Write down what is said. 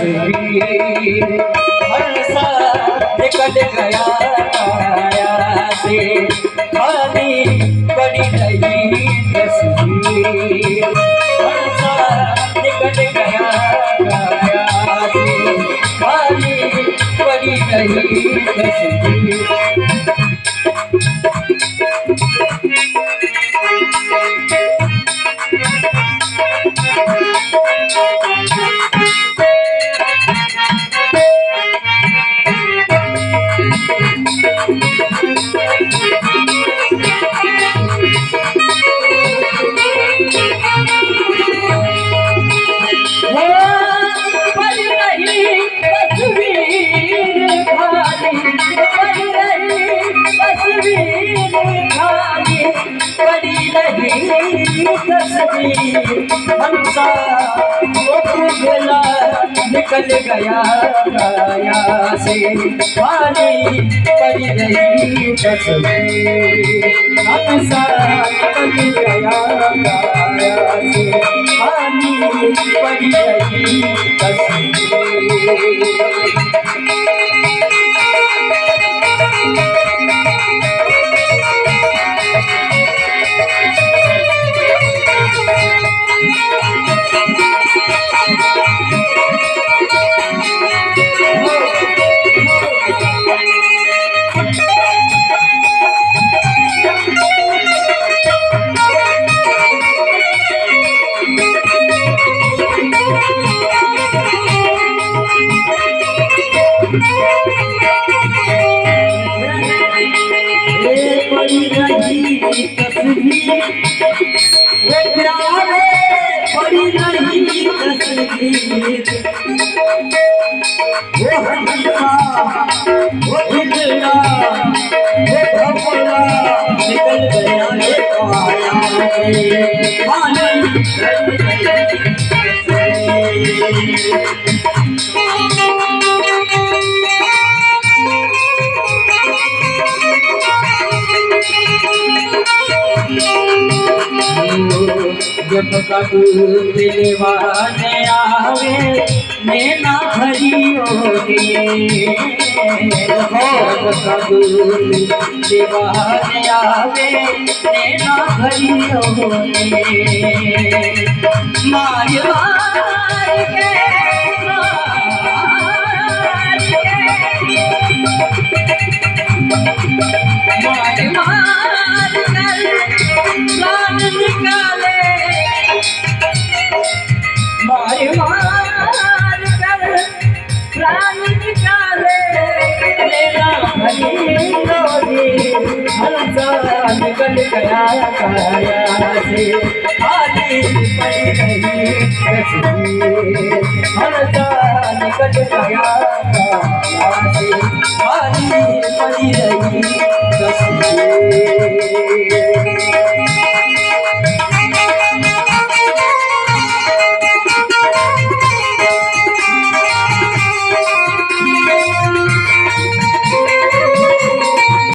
तस्वीर हंसा निकल गया काया से खाली पड़ी रही तस्वीर हंसा निकल गया काया से खाली पड़ी रही तस्वीर। हंसा बेला निकल गया काया से खाली पड़ी रही तस्वीर हंसा निकल गया काया से खाली पड़ी रही तस्वीर। पड़ी रही तस्वीर वे प्यारे पड़ी रही तस्वीर वो हंसा वो हिलना वो भवरा निकल गया रे काया से खाली कर गई तस्वीर। जब कबूल दिलवाने आवे नैना भरी होगी जब कबूल दिलवाने आवे नैना भरी होगी मार मार के मार मार कर जान निकाले मार मार कर प्राण निकाले मेरा भरी रोगी हंसा निकल गया काया से खाली पड़ी रही तस्वीर हंसा निकल गया काया से खाली पड़ी रही तस्वीर।